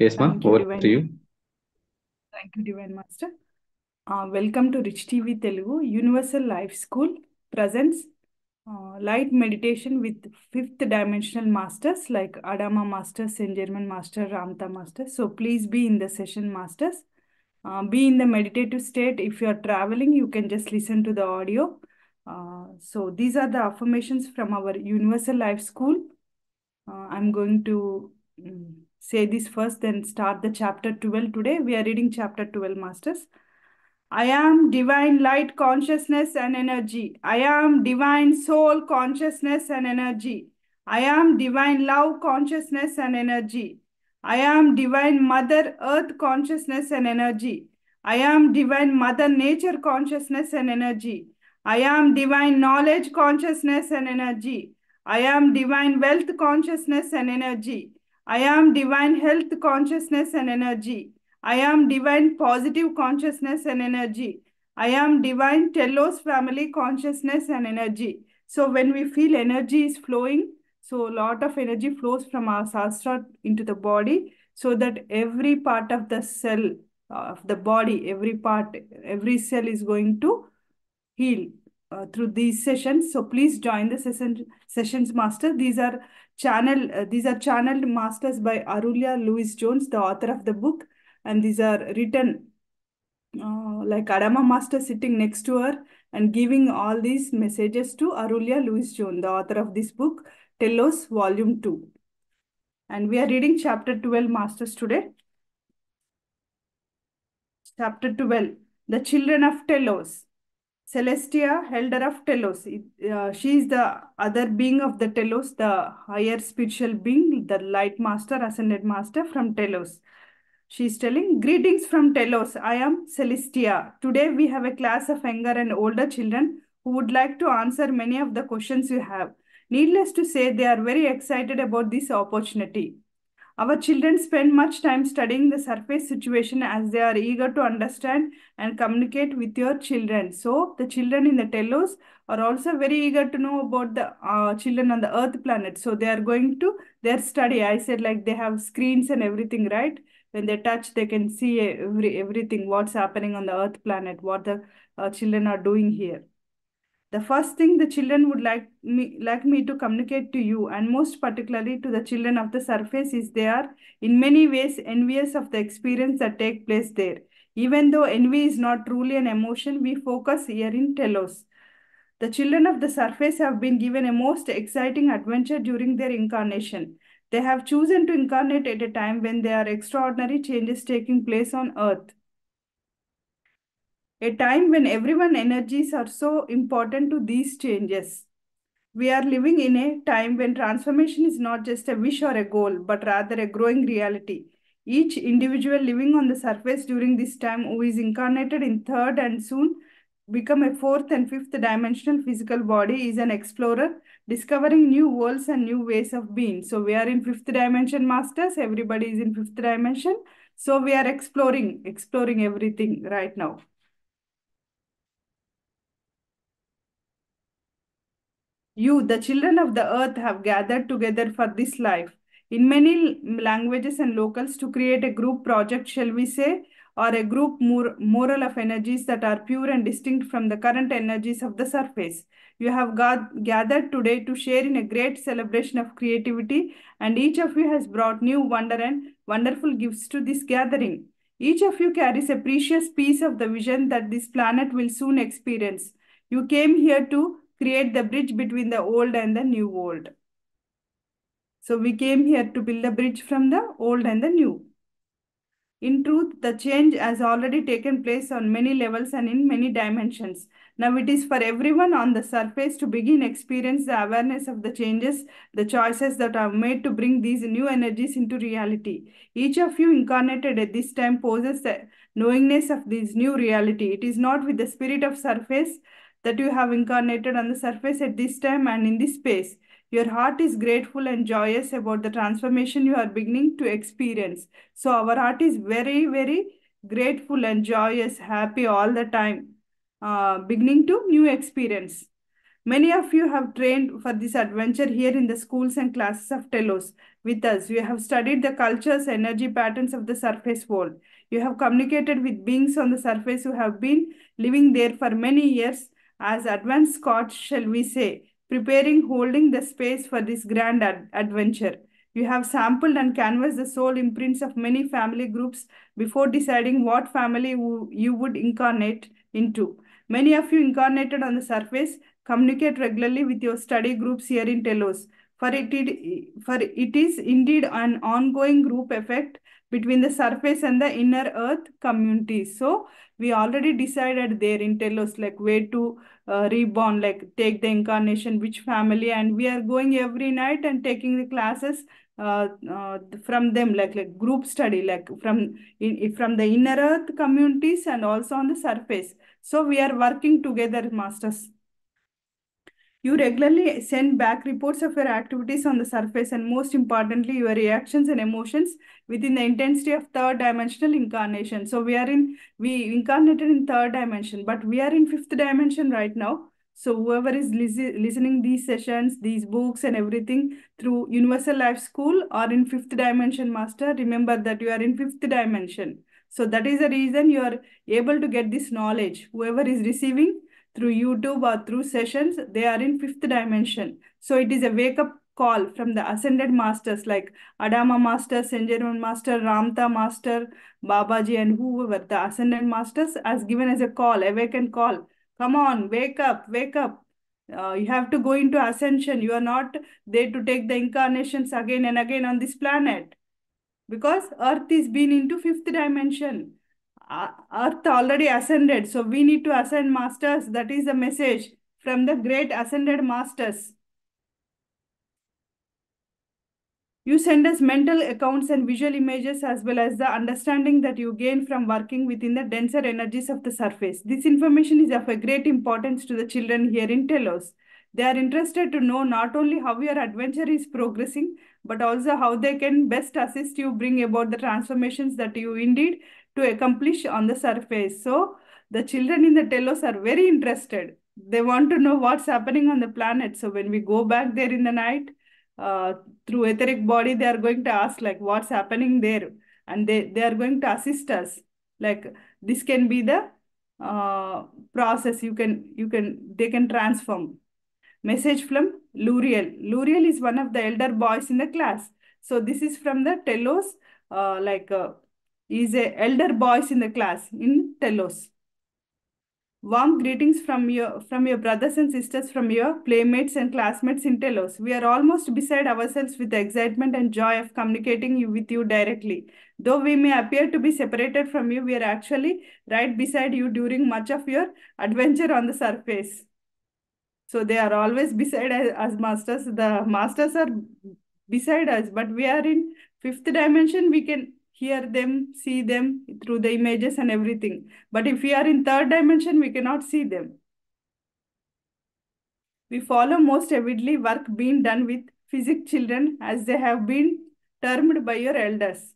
Yes, ma'am. Thank you, Over to Divine. you. Thank you, Divine Master. Welcome to Rich TV Telugu Universal Life School presents light meditation with fifth dimensional masters like Adama Master, Saint Germain Master, Ramta Master. So please be in the session, masters. Be in the meditative state. If you are traveling, you can just listen to the audio. So these are the affirmations from our Universal Life School. I'm going to say this first, then start the chapter 12 today. We are reading chapter 12, Masters. I am divine light consciousness and energy. I am divine soul consciousness and energy. I am divine love consciousness and energy. I am divine mother earth consciousness and energy. I am divine mother nature consciousness and energy. I am divine knowledge consciousness and energy. I am divine wealth consciousness and energy. I am divine health consciousness and energy. I am divine positive consciousness and energy. I am divine Telos family consciousness and energy. So when we feel energy is flowing, so a lot of energy flows from our sastra into the body, so that every part of the cell of the body, every part, every cell is going to heal through these sessions. So please join the sessions, master. These are channeled masters by Arulia Louis Jones, the author of the book, and these are written like Adama Master sitting next to her and giving all these messages to Arulia Louis Jones, the author of this book, Telos Volume 2. And we are reading chapter 12, Masters, today. Chapter 12, The Children of Telos. Celestia, elder of Telos. She is the other being of the Telos, the higher spiritual being, the light master, ascended master from Telos. She is telling, greetings from Telos. I am Celestia. Today we have a class of younger and older children who would like to answer many of the questions you have. Needless to say, they are very excited about this opportunity. Our children spend much time studying the surface situation as they are eager to understand and communicate with your children. So, the children in the Telos are also very eager to know about the children on the Earth planet. So, they are going to their study. I said, like, they have screens and everything, right? When they touch, they can see everything, what's happening on the Earth planet, what the children are doing here. The first thing the children would like me to communicate to you, and most particularly to the children of the surface, is they are in many ways envious of the experience that take place there. Even though envy is not truly an emotion, we focus here in Telos. The children of the surface have been given a most exciting adventure during their incarnation. They have chosen to incarnate at a time when there are extraordinary changes taking place on Earth. A time when everyone's energies are so important to these changes. We are living in a time when transformation is not just a wish or a goal, but rather a growing reality. Each individual living on the surface during this time, who is incarnated in third and soon become a fourth and fifth dimensional physical body, is an explorer, discovering new worlds and new ways of being. So we are in fifth dimension, masters. Everybody is in fifth dimension. So we are exploring everything right now. You, the children of the earth, have gathered together for this life in many languages and locals to create a group project, shall we say, or a group moral of energies that are pure and distinct from the current energies of the surface. You have gathered today to share in a great celebration of creativity, and each of you has brought new wonder and wonderful gifts to this gathering. Each of you carries a precious piece of the vision that this planet will soon experience. You came here to create the bridge between the old and the new world. So we came here to build a bridge from the old and the new. In truth, the change has already taken place on many levels and in many dimensions. Now it is for everyone on the surface to begin experience the awareness of the changes, the choices that are made to bring these new energies into reality. Each of you incarnated at this time possesses the knowingness of this new reality. It is not with the spirit of surface that you have incarnated on the surface at this time and in this space. Your heart is grateful and joyous about the transformation you are beginning to experience. So our heart is very, very grateful and joyous, happy all the time, beginning to new experience. Many of you have trained for this adventure here in the schools and classes of Telos with us. You have studied the cultures, energy patterns of the surface world. You have communicated with beings on the surface who have been living there for many years as advanced Scots, shall we say, preparing, holding the space for this grand adventure. You have sampled and canvassed the soul imprints of many family groups before deciding what family you would incarnate into. Many of you incarnated on the surface communicate regularly with your study groups here in Telos. For it is indeed an ongoing group effect between the surface and the inner earth communities. So we already decided there in Telos like where to reborn, like take the incarnation, which family, and we are going every night and taking the classes from them, like group study, like from the inner earth communities and also on the surface. So we are working together, masters. You regularly send back reports of your activities on the surface and most importantly, your reactions and emotions within the intensity of third dimensional incarnation. So we incarnated in third dimension, but we are in fifth dimension right now. So whoever is listening these sessions, these books and everything through Universal Life School or in fifth dimension, master, remember that you are in fifth dimension. So that is the reason you are able to get this knowledge. Whoever is receiving through YouTube or through sessions, they are in fifth dimension. So it is a wake up call from the ascended masters like Adama Master, Senjaman Master, Ramta Master, Babaji, and whoever the ascended masters has given as a call, awaken call. Come on, wake up, wake up. You have to go into ascension. You are not there to take the incarnations again and again on this planet because earth is been into fifth dimension. Earth already ascended, so we need to ascend, masters. That is the message from the great ascended masters. You send us mental accounts and visual images as well as the understanding that you gain from working within the denser energies of the surface. This information is of a great importance to the children here in Telos. They are interested to know not only how your adventure is progressing, but also how they can best assist you bring about the transformations that you indeed to accomplish on the surface. So the children in the Telos are very interested. They want to know what's happening on the planet. So when we go back there in the night, uh, through etheric body, they are going to ask like what's happening there, and they are going to assist us. Like this can be the process. You can they can transform. Message from Luriel. Luriel is one of the elder boys in the class. So this is from the Telos, is a elder boys in the class in Telos. Warm greetings from your brothers and sisters, from your playmates and classmates in Telos. We are almost beside ourselves with the excitement and joy of communicating with you directly. Though we may appear to be separated from you, we are actually right beside you during much of your adventure on the surface. So they are always beside us as masters. The masters are beside us, but we are in fifth dimension. We can hear them, see them through the images and everything. But if we are in third dimension, we cannot see them. We follow most avidly work being done with physics children as they have been termed by your elders.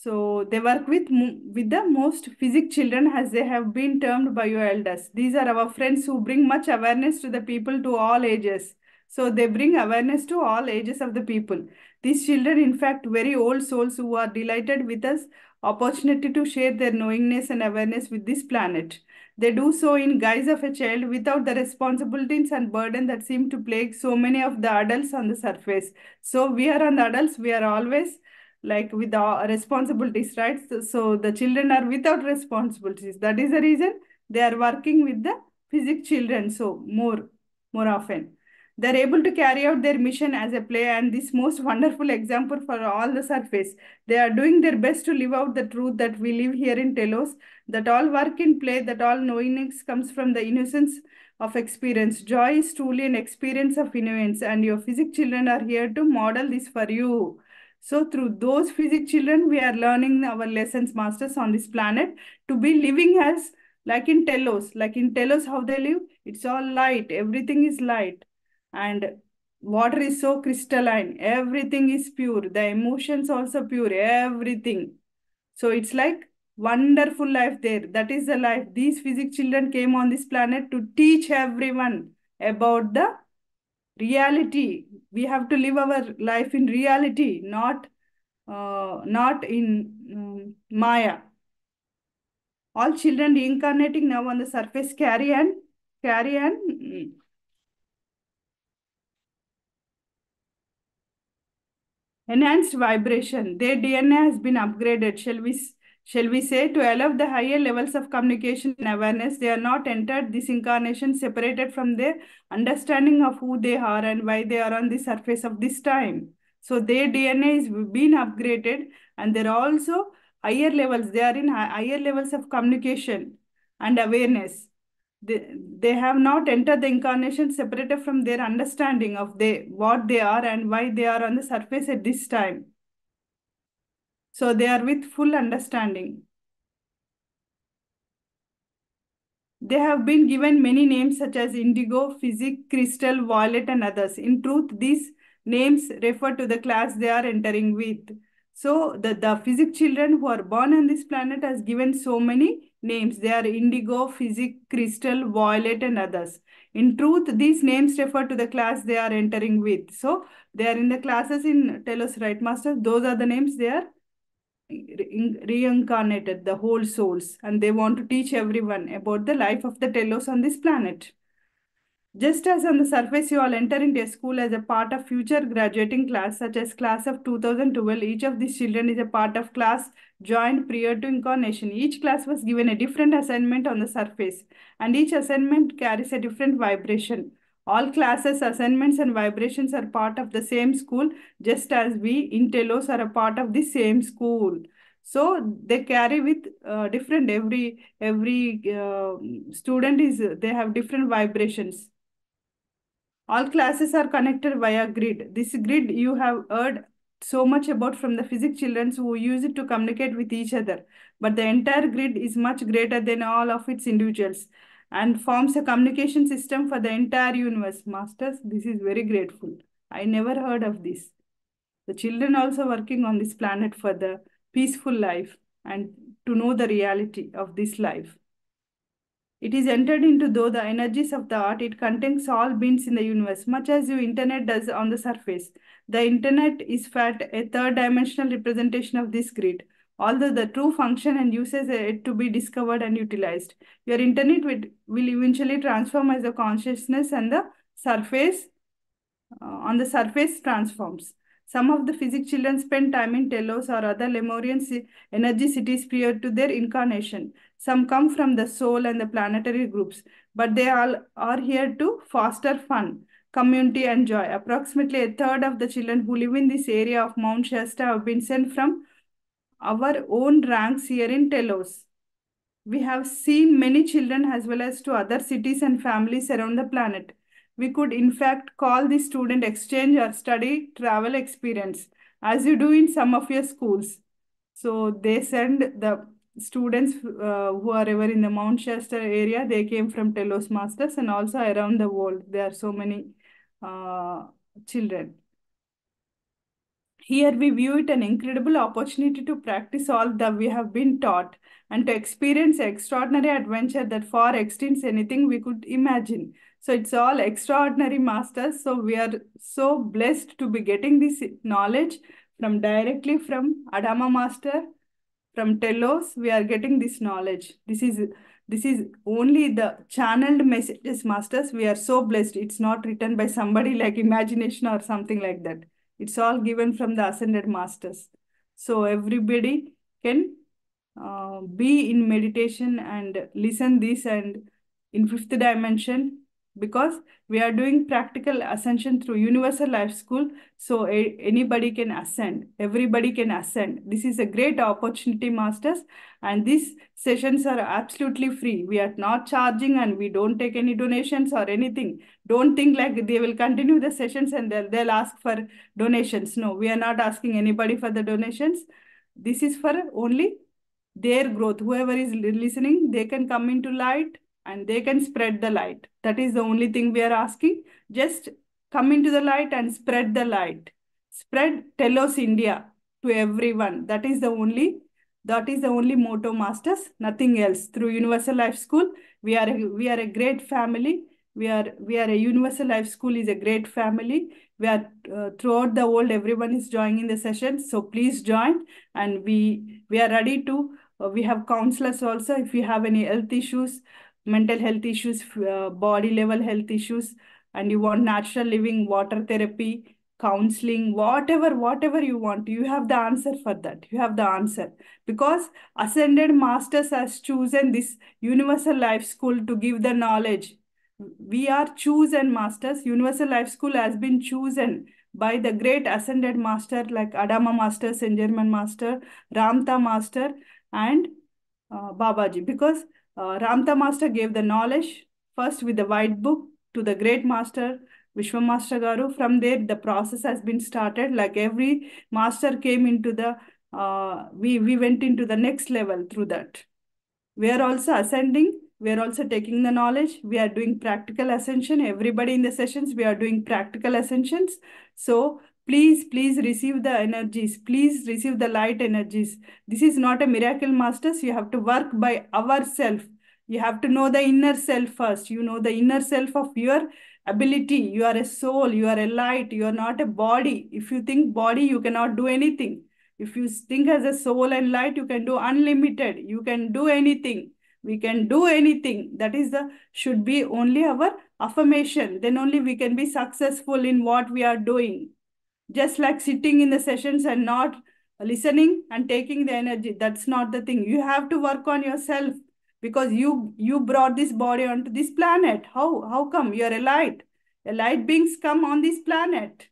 So they work with the most physic children as they have been termed by your elders. These are our friends who bring much awareness to the people to all ages. So they bring awareness to all ages of the people. These children, in fact, very old souls who are delighted with us opportunity to share their knowingness and awareness with this planet. They do so in guise of a child without the responsibilities and burden that seem to plague so many of the adults on the surface. So we are on the adults, we are always like with the responsibilities, right? So the children are without responsibilities. That is the reason they are working with the physics children. So more often. They're able to carry out their mission as a play, and this most wonderful example for all the surface. They are doing their best to live out the truth that we live here in Telos, that all work in play, that all knowingness comes from the innocence of experience. Joy is truly an experience of innocence, and your physics children are here to model this for you. So through those physics children, we are learning our lessons, masters, on this planet to be living as like in Telos, how they live. It's all light. Everything is light, and water is so crystalline. Everything is pure. The emotions also pure. Everything. So it's like wonderful life there. That is the life. These physics children came on this planet to teach everyone. about the reality. We have to live our life in reality, not in Maya. All children reincarnating now on the surface carry an enhanced vibration. Their DNA has been upgraded, shall we say, to allow the higher levels of communication and awareness. They are not entered this incarnation separated from their understanding of who they are and why they are on the surface of this time. So their DNA is been upgraded, and there are also higher levels. They are in higher levels of communication and awareness. They have not entered the incarnation separated from their understanding of what they are and why they are on the surface at this time. So they are with full understanding. They have been given many names such as indigo, physic, crystal, violet, and others. In truth, these names refer to the class they are entering with. So the physic children who are born on this planet has given so many names. They are indigo, physic, crystal, violet, and others. In truth, these names refer to the class they are entering with. So they are in the classes in Telos, right, Master? Those are the names they are reincarnated, the whole souls, and they want to teach everyone about the life of the Telos on this planet. Just as on the surface you all enter into a school as a part of future graduating class, such as class of 2012, each of these children is a part of class joined prior to incarnation. Each class was given a different assignment on the surface, and each assignment carries a different vibration. All classes, assignments, and vibrations are part of the same school, just as we in Telos are a part of the same school. So they carry with different every student is they have different vibrations. All classes are connected via grid. This grid you have heard so much about from the physics children who use it to communicate with each other. But the entire grid is much greater than all of its individuals and forms a communication system for the entire universe. Masters, this is very grateful. I never heard of this. The children also working on this planet for the peaceful life and to know the reality of this life. It is entered into though the energies of the art, it contains all beings in the universe, much as your internet does on the surface. The internet is fact a third dimensional representation of this grid, although the true function and uses are yet to be discovered and utilized. Your internet will eventually transform as the consciousness and the surface on the surface transforms. Some of the physics children spend time in Telos or other Lemurian energy cities prior to their incarnation. Some come from the soul and the planetary groups, but they all are here to foster fun, community, and joy. Approximately a third of the children who live in this area of Mount Shasta have been sent from our own ranks here in Telos. We have seen many children as well as to other cities and families around the planet. We could in fact call this student exchange or study travel experience as you do in some of your schools. So they send the students who are ever in the Mount Shasta area, they came from Telos Masters and also around the world. There are so many uh, children. Here we view it an incredible opportunity to practice all that we have been taught and to experience extraordinary adventure that far exceeds anything we could imagine. So it's all extraordinary masters. So we are so blessed to be getting this knowledge from directly from Adama Master, from Telos. We are getting this knowledge. This is only the channeled messages, masters. We are so blessed. It's not written by somebody like imagination or something like that. It's all given from the ascended masters. So everybody can be in meditation and listen this and in fifth dimension, because we are doing practical ascension through Universal Life School. So anybody can ascend, everybody can ascend. This is a great opportunity, masters, and these sessions are absolutely free. We are not charging and we don't take any donations or anything. Don't think like they will continue the sessions and they'll ask for donations. No, we are not asking anybody for the donations. This is for only their growth. Whoever is listening, they can come into light and they can spread the light. That is the only thing we are asking. Just come into the light and spread the light. Spread Telos India to everyone. That is the only motto, masters. Nothing else. Through Universal Life School, we are a great family. We are a Universal Life School is a great family. We are throughout the world, everyone is joining the session. So please join, and we are ready to. We have counselors also. If you have any health issues, mental health issues, body level health issues, and you want natural living, water therapy, counseling, whatever you want, you have the answer for that. You have the answer because Ascended Masters has chosen this Universal Life School to give the knowledge. We are chosen masters. Universal Life School has been chosen by the great ascended master like Adama Master, Saint Germain Master, Ramta Master, and Babaji. Because Ramta Master gave the knowledge first with the white book to the great master Vishwa Master Garu. From there, the process has been started. Like every master came into the, we went into the next level through that. We are also ascending. We are also taking the knowledge. We are doing practical ascension. Everybody in the sessions, we are doing practical ascensions. So please receive the energies. Please receive the light energies. This is not a miracle masters. You have to work by ourself. You have to know the inner self first. You know the inner self of your ability. You are a soul. You are a light. You are not a body. If you think body, you cannot do anything. If you think as a soul and light, you can do unlimited. You can do anything. We can do anything. That is the should be only our affirmation. Then only we can be successful in what we are doing. Just like sitting in the sessions and not listening and taking the energy. That's not the thing. You have to work on yourself because you brought this body onto this planet. How come you're a light? A light beings come on this planet.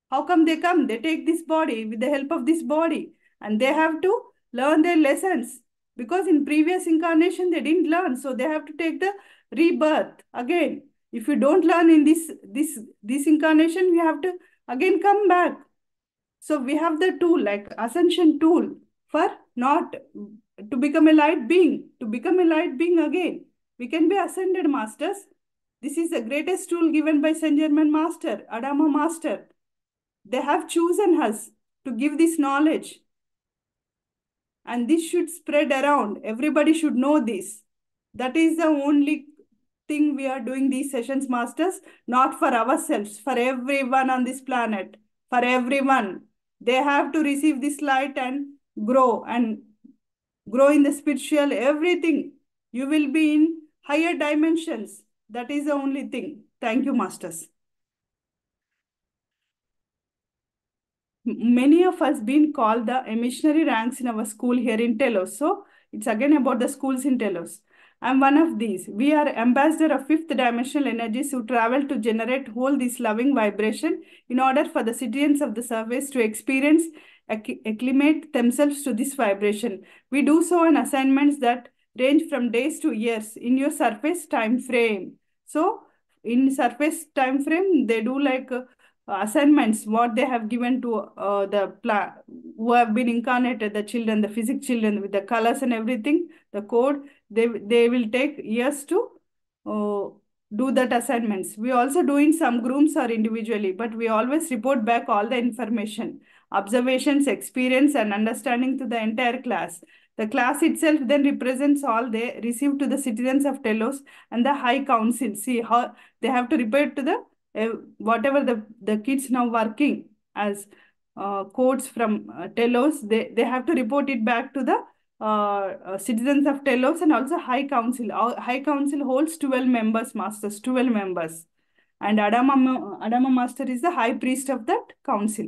How come they come? They take this body with the help of this body and they have to learn their lessons because in previous incarnation they didn't learn. So they have to take the rebirth again. If you don't learn in this incarnation, you have to again come back. So we have the tool like ascension tool for not to become a light being, to become a light being again. We can be ascended masters. This is the greatest tool given by Saint Germain Master, Adama Master. They have chosen us to give this knowledge. And this should spread around. Everybody should know this. That is the only thing we are doing these sessions, masters, not for ourselves, for everyone on this planet, for everyone. They have to receive this light and grow in the spiritual, everything. You will be in higher dimensions. That is the only thing. Thank you, masters. Many of us been called the missionary ranks in our school here in Telos. So it's again about the schools in Telos. I'm one of these. We are ambassador of fifth dimensional energies who travel to generate whole this loving vibration in order for the citizens of the surface to experience, acclimate themselves to this vibration. We do so on assignments that range from days to years in your surface time frame. So in surface time frame, they do like assignments what they have given to who have been incarnated, the children, the physics children with the colors and everything, the code, they will take years to uh, do that assignments. We also do in some groups or individually, but we always report back all the information, observations, experience and understanding to the entire class. The class itself then represents all they receive to the citizens of Telos and the High Council. See how they have to report to the whatever the kids now working as codes from Telos, they have to report it back to the citizens of Telos and also High Council. High Council holds 12 members, masters, 12 members. And Adama Master is the high priest of that council.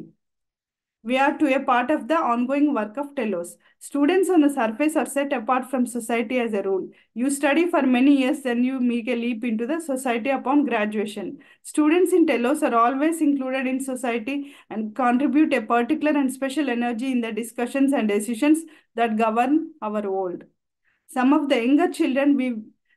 We are to a part of the ongoing work of Telos. Students on the surface are set apart from society as a rule. You study for many years, then you make a leap into the society upon graduation. Students in Telos are always included in society and contribute a particular and special energy in the discussions and decisions that govern our world. Some of the younger children we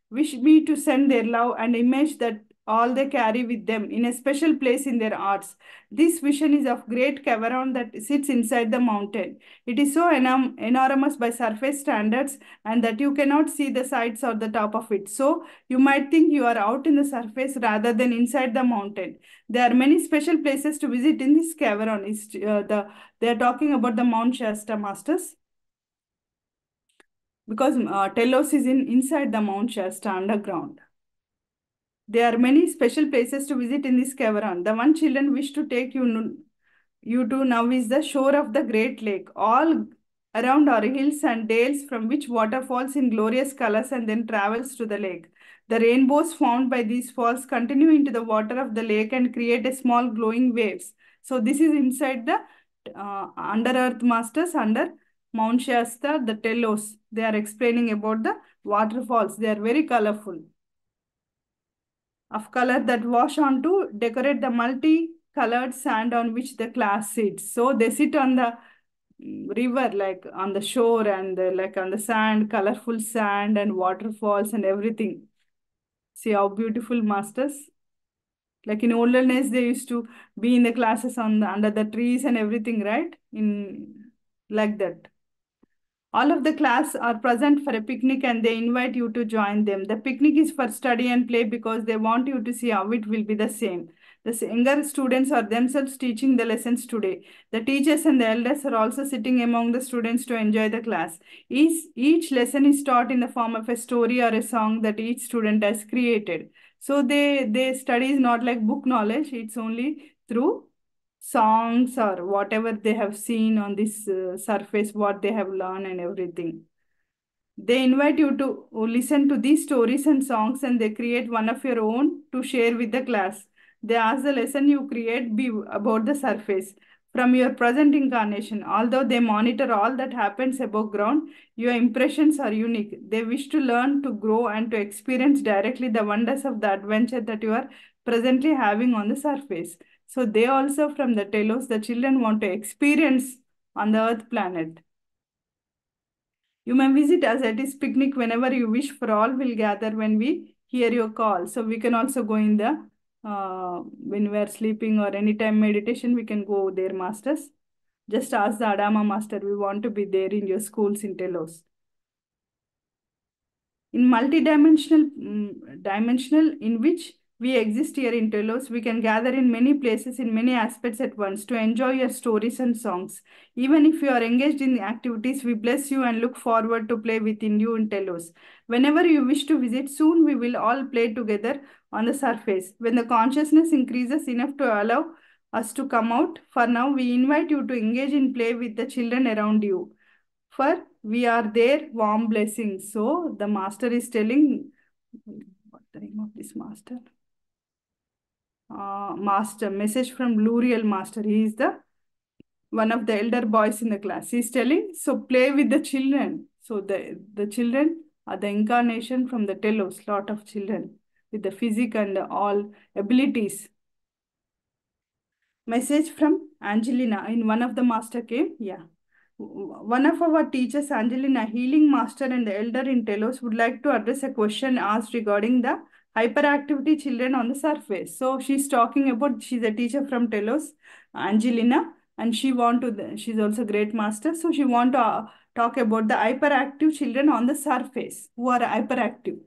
wish me to send their love and image that all they carry with them in a special place in their hearts. This vision is of great cavern that sits inside the mountain. It is so enormous by surface standards and that you cannot see the sides or the top of it. So you might think you are out in the surface rather than inside the mountain. There are many special places to visit in this cavern. They are talking about the Mount Shasta, masters, because Telos is inside the Mount Shasta underground. There are many special places to visit in this cavern. The one children wish to take you to now is the shore of the Great Lake. All around are hills and dales from which water falls in glorious colors and then travels to the lake. The rainbows found by these falls continue into the water of the lake and create a small glowing waves. So this is inside the under earth masters under Mount Shasta, the Telos. They are explaining about the waterfalls. They are very colorful of color that wash on to decorate the multi-colored sand on which the class sits. So they sit on the river, like on the shore and like on the sand, colorful sand and waterfalls and everything. See how beautiful masters. Like in olden days, they used to be in the classes on under the trees and everything, right? In like that. All of the class are present for a picnic and they invite you to join them. The picnic is for study and play because they want you to see how it will be the same. The younger students are themselves teaching the lessons today. The teachers and the elders are also sitting among the students to enjoy the class. Each lesson is taught in the form of a story or a song that each student has created. So they study is not like book knowledge, it's only through songs or whatever they have seen on this surface, what they have learned and everything. They invite you to listen to these stories and songs and they create one of your own to share with the class. They ask the lesson you create be about the surface from your present incarnation. Although they monitor all that happens above ground, your impressions are unique. They wish to learn, to grow, and to experience directly the wonders of the adventure that you are presently having on the surface. So they also from the Telos, the children want to experience on the Earth planet. You may visit us at this picnic whenever you wish, for all will gather when we hear your call. So we can also go in the, when we are sleeping or anytime meditation, we can go there, masters. Just ask the Adama master, we want to be there in your schools in Telos. In multi-dimensional dimensional in which we exist here in Telos, we can gather in many places in many aspects at once to enjoy your stories and songs. Even if you are engaged in the activities, we bless you and look forward to play within you in Telos. Whenever you wish to visit, soon we will all play together on the surface. When the consciousness increases enough to allow us to come out, for now we invite you to engage in play with the children around you. For we are there, warm blessings. So the master is telling, what the name of this master? Master, message from Luriel master. He is the one of the elder boys in the class. He is telling, so play with the children. So the children are the incarnation from the Telos, lot of children with the physique and all abilities. Message from Angelina in one of the master came. Yeah. One of our teachers, Angelina, healing master and the elder in Telos, would like to address a question asked regarding the hyperactivity children on the surface. So she's talking about, she's a teacher from Telos, Angelina, and she want to, she's also great master. So she want to talk about the hyperactive children on the surface who are hyperactive.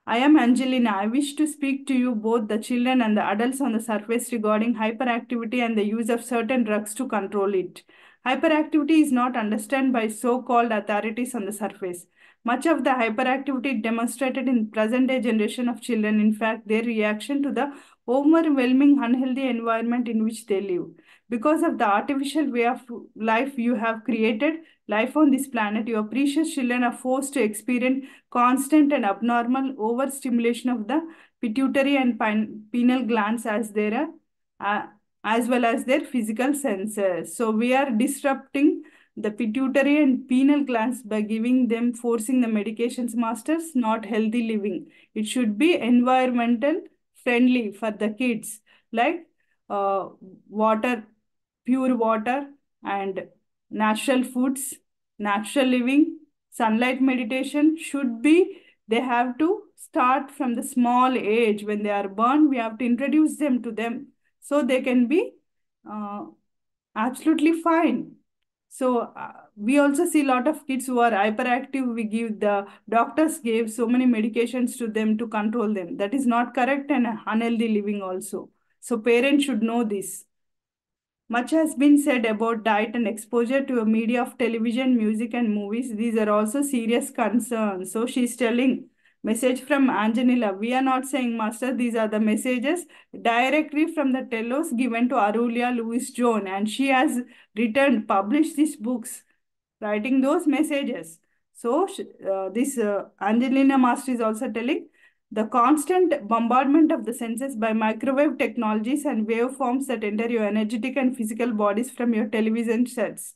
I am Angelina. I wish to speak to you, both the children and the adults on the surface, regarding hyperactivity and the use of certain drugs to control it. Hyperactivity is not understood by so-called authorities on the surface. Much of the hyperactivity demonstrated in present-day generation of children, in fact, their reaction to the overwhelming unhealthy environment in which they live. Because of the artificial way of life you have created, life on this planet, your precious children are forced to experience constant and abnormal overstimulation of the pituitary and pineal glands uh, as well as their physical senses. So we are disrupting the pituitary and pineal glands by giving them, forcing the medications, masters, not healthy living. It should be environmental friendly for the kids, like water, pure water and natural foods, natural living, sunlight meditation should be, they have to start from the small age. When they are born, we have to introduce them to them so they can be uh, absolutely fine. So we also see a lot of kids who are hyperactive. We give, the doctors gave so many medications to them to control them. That is not correct and unhealthy living also. So parents should know this. Much has been said about diet and exposure to a media of television, music, and movies. These are also serious concerns. So she's telling Message from Anjanila. We are not saying, Master, these are the messages directly from the telos given to Arulia Louis Joan, and she has written, published these books, writing those messages. So, this Angelina Master is also telling the constant bombardment of the senses by microwave technologies and waveforms that enter your energetic and physical bodies from your television sets.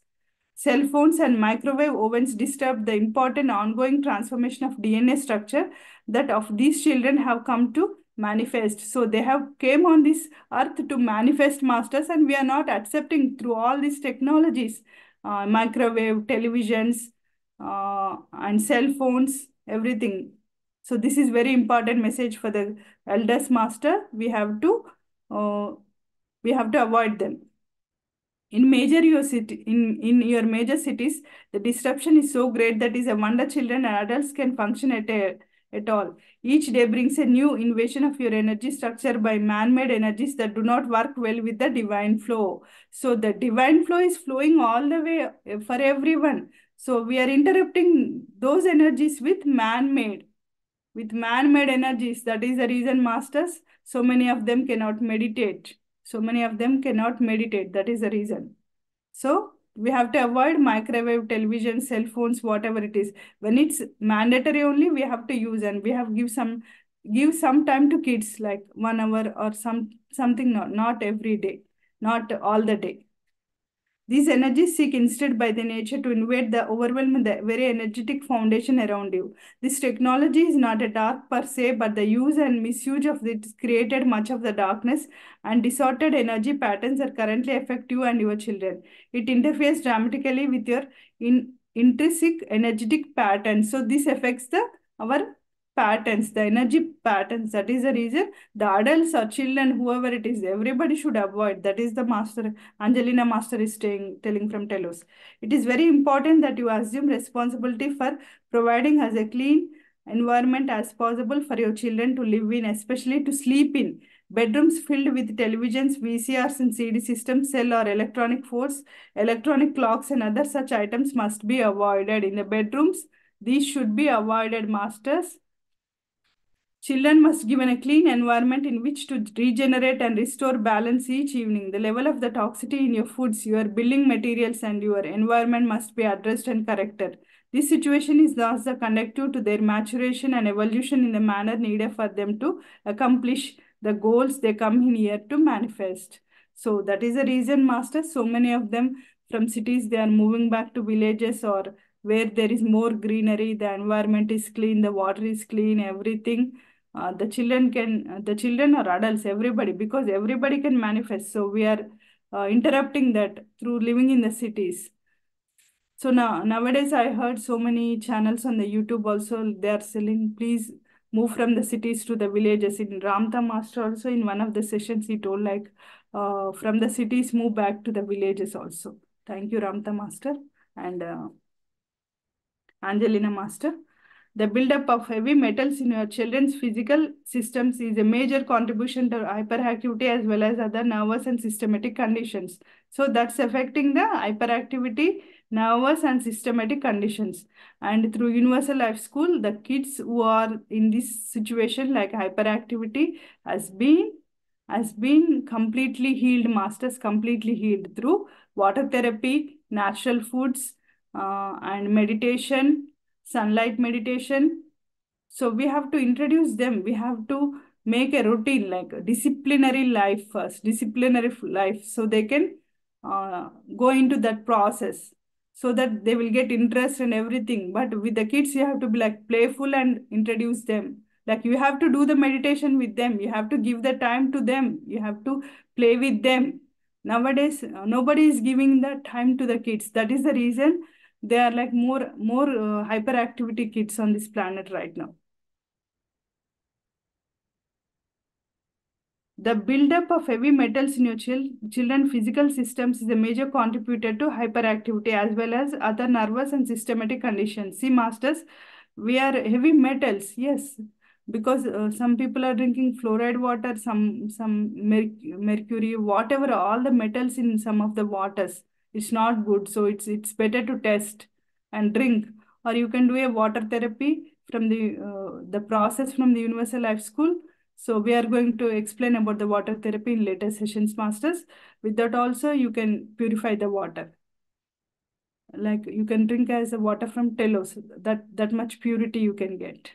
Cell phones and microwave ovens disturb the important ongoing transformation of DNA structure that of these children have come to manifest. So they have came on this earth to manifest, masters, and we are not accepting through all these technologies, microwave, televisions, and cell phones, everything. So this is very important message for the elders, master. Uh, we have to avoid them. In your major cities, the disruption is so great that is a wonder children and adults can function at all. Each day brings a new invasion of your energy structure by man-made energies that do not work well with the divine flow. So the divine flow is flowing all the way for everyone. So we are interrupting those energies with man-made energies. That is the reason, masters, so many of them cannot meditate. So many of them cannot meditate. That is the reason. So we have to avoid microwave, television, cell phones, whatever it is. When it's mandatory only, we have to use, and we have give some time to kids, like 1 hour or something, not every day, not all the day. These energies seek instead by the nature to invade the overwhelm the very energetic foundation around you. This technology is not a dark per se, but the use and misuse of it created much of the darkness, and distorted energy patterns that currently affect you and your children. It interferes dramatically with your intrinsic energetic patterns. So this affects our patterns, the energy patterns. That is the reason the adults or children, whoever it is, everybody should avoid. That is the master Angelina Master is telling from Telos. It is very important that you assume responsibility for providing as a clean environment as possible for your children to live in, especially to sleep in. Bedrooms filled with televisions, VCRs and CD systems, cell or electronic force, electronic clocks and other such items must be avoided. In the bedrooms, these should be avoided, masters. Children must given a clean environment in which to regenerate and restore balance each evening. The level of the toxicity in your foods, your building materials, and your environment must be addressed and corrected. This situation is thus the conducive to their maturation and evolution in the manner needed for them to accomplish the goals they come in here to manifest. So that is the reason, masters, so many of them from cities, they are moving back to villages or where there is more greenery, the environment is clean, the water is clean, everything. The children or adults, everybody, because everybody can manifest. So we are interrupting that through living in the cities. So nowadays I heard so many channels on the YouTube also, they are selling, please move from the cities to the villages. In Ramtha Master also, in one of the sessions, he told like, from the cities move back to the villages also. Thank you, Ramtha Master and Angelina Master. The buildup of heavy metals in your children's physical systems is a major contribution to hyperactivity as well as other nervous and systematic conditions. So that's affecting the hyperactivity, nervous and systematic conditions. And through Universal Life School, the kids who are in this situation like hyperactivity has been completely healed, masters, completely healed through water therapy, natural foods, and meditation, sunlight meditation. So we have to introduce them. We have to make a routine like a disciplinary life first, disciplinary life, so they can go into that process so that they will get interest and everything. But with the kids, you have to be like playful and introduce them. Like you have to do the meditation with them. You have to give the time to them. You have to play with them. Nowadays, nobody is giving that time to the kids. That is the reason they are like more hyperactivity kids on this planet right now. The buildup of heavy metals in your children's physical systems is a major contributor to hyperactivity as well as other nervous and systematic conditions. See, masters, we are heavy metals, yes, because some people are drinking fluoride water, mercury, whatever, all the metals in some of the waters. It's not good, so it's better to test and drink, or you can do a water therapy from the the process from the Universal Life School. So we are going to explain about the water therapy in later sessions, masters. With that also, you can purify the water. Like you can drink as a water from Telos, that much purity you can get.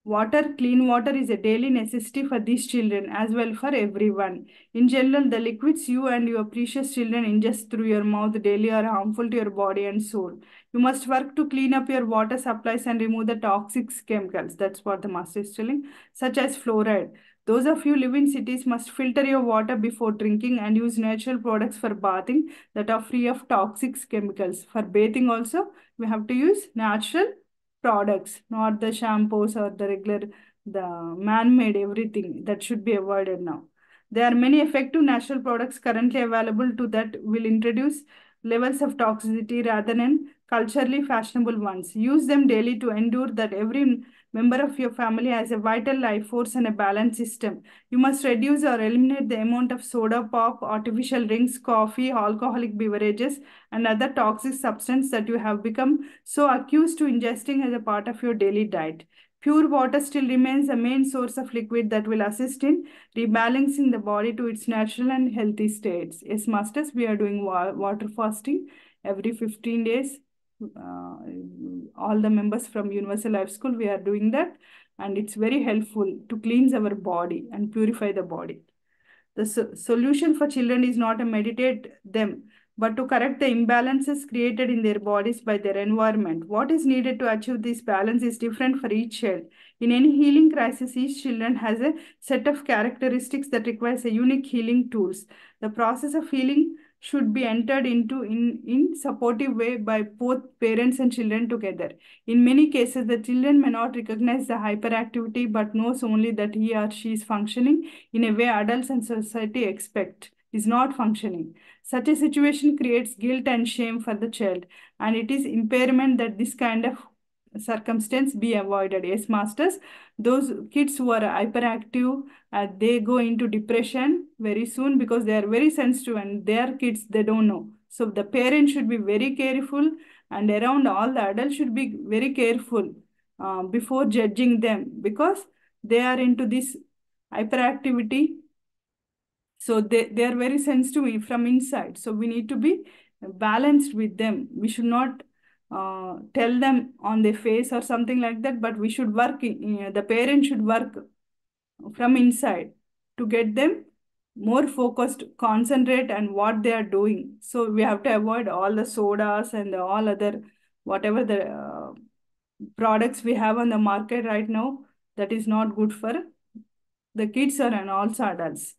Water, clean water is a daily necessity for these children as well for everyone. In general, the liquids you and your precious children ingest through your mouth daily are harmful to your body and soul. You must work to clean up your water supplies and remove the toxic chemicals. That's what the master is telling, such as fluoride. Those of you live in cities must filter your water before drinking and use natural products for bathing that are free of toxic chemicals. For bathing also, we have to use natural products, not the shampoos or the regular, the man-made everything that should be avoided now. There are many effective natural products currently available to that will introduce levels of toxicity rather than culturally fashionable ones. Use them daily to ensure that every member of your family has a vital life force and a balanced system. You must reduce or eliminate the amount of soda pop, artificial drinks, coffee, alcoholic beverages, and other toxic substances that you have become so accused to ingesting as a part of your daily diet. Pure water still remains the main source of liquid that will assist in rebalancing the body to its natural and healthy states. Yes, masters, we are doing water fasting every 15 days. Uh, all the members from Universal Life School, we are doing that. And it's very helpful to cleanse our body and purify the body. The solution for children is not to meditate them, but to correct the imbalances created in their bodies by their environment. What is needed to achieve this balance is different for each child. In any healing crisis, each children has a set of characteristics that requires a unique healing tools. The process of healing should be entered into in supportive way by both parents and children together. In many cases, the children may not recognize the hyperactivity but knows only that he or she is functioning in a way adults and society expect is not functioning. Such a situation creates guilt and shame for the child, and it is impairment that this kind of circumstance be avoided. Yes, masters, those kids who are hyperactive, they go into depression very soon because they are very sensitive and they are kids, they don't know. So the parents should be very careful, and around all the adults should be very careful before judging them because they are into this hyperactivity. So they are very sensitive from inside. So we need to be balanced with them. We should not tell them on their face or something like that, but we should work, the parent should work from inside to get them more focused, concentrate on what they are doing. So we have to avoid all the sodas and all other, whatever the products we have on the market right now, that is not good for the kids or and also adults.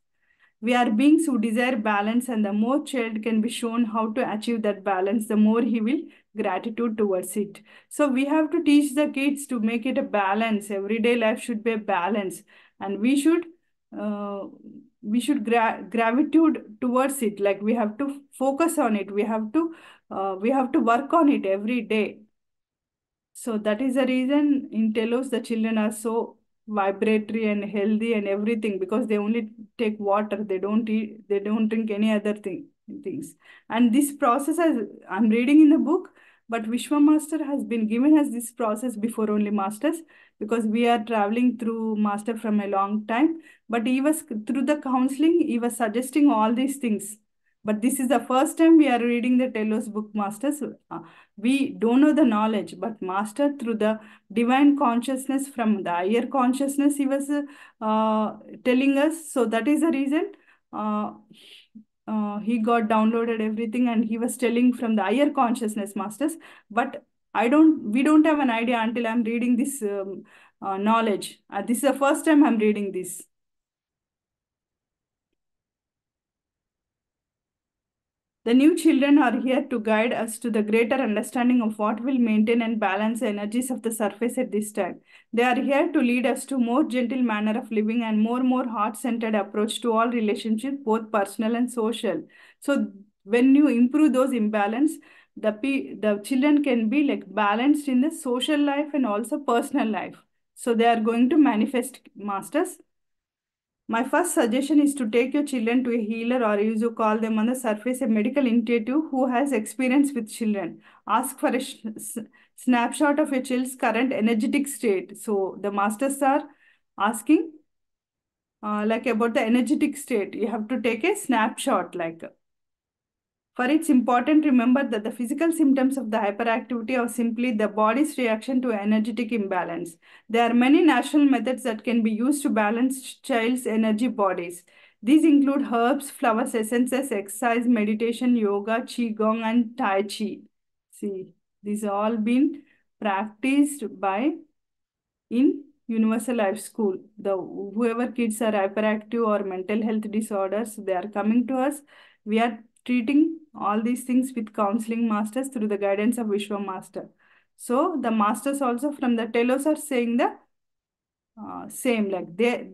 We are beings who desire balance, and the more child can be shown how to achieve that balance, the more he will gratitude towards it. So we have to teach the kids to make it a balance. Everyday life should be a balance, and uh, we should gratitude towards it. Like we have to focus on it. We have to work on it every day. So that is the reason in Telos the children are so vibratory and healthy and everything because they only take water. They don't eat, they don't drink any other things. And this process has, I'm reading in the book, but Vishwa Master has been given us this process before only masters because we are traveling through master from a long time. But he was through the counseling, he was suggesting all these things. But this is the first time we are reading the Telos book, masters. We don't know the knowledge, but master through the divine consciousness from the higher consciousness, he was telling us. So that is the reason he got downloaded everything and he was telling from the higher consciousness, masters. But we don't have an idea until I'm reading this knowledge. This is the first time I'm reading this. The new children are here to guide us to the greater understanding of what will maintain and balance the energies of the surface at this time. They are here to lead us to more gentle manner of living and more heart-centered approach to all relationships, both personal and social. So when you improve those imbalance, the children can be like balanced in the social life and also personal life. So they are going to manifest, masters. My first suggestion is to take your children to a healer, or as you call them on the surface, a medical intuitive who has experience with children. Ask for a snapshot of your child's current energetic state. So the masters are asking like about the energetic state. You have to take a snapshot like. For it's important, remember that the physical symptoms of the hyperactivity are simply the body's reaction to energetic imbalance. There are many natural methods that can be used to balance child's energy bodies. These include herbs, flowers, essences, exercise, meditation, yoga, qigong, and tai chi. See, these all been practiced by in Universal Life School. The whoever kids are hyperactive or mental health disorders, they are coming to us. We are treating all these things with counseling masters through the guidance of Vishwa Master. So the masters also from the telos are saying the same, like they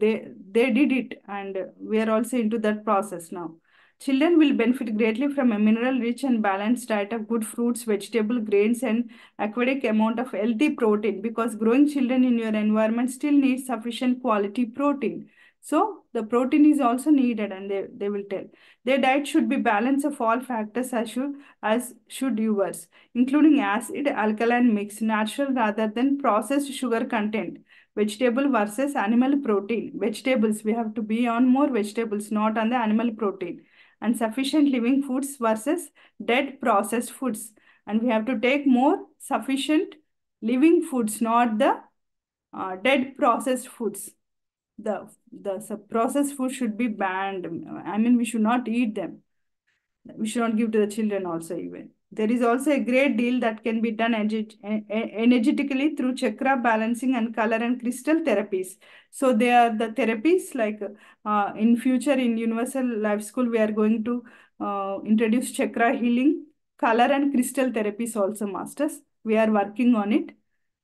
did it, and we are also into that process now. Children will benefit greatly from a mineral rich and balanced diet of good fruits, vegetable, grains, and aquatic amount of healthy protein, because growing children in your environment still need sufficient quality protein. So the protein is also needed, and they will tell. Their diet should be balance of all factors as should yours, including acid, alkaline mix, natural rather than processed sugar content. Vegetable versus animal protein. Vegetables, we have to be on more vegetables, not on the animal protein. And sufficient living foods versus dead processed foods. And we have to take more sufficient living foods, not the dead processed foods. The processed food should be banned. I mean, we should not eat them. We should not give to the children also even. There is also a great deal that can be done energetically through chakra balancing and color and crystal therapies. So they are the therapies like in future in Universal Life School, we are going to introduce chakra healing, color and crystal therapies also, masters. We are working on it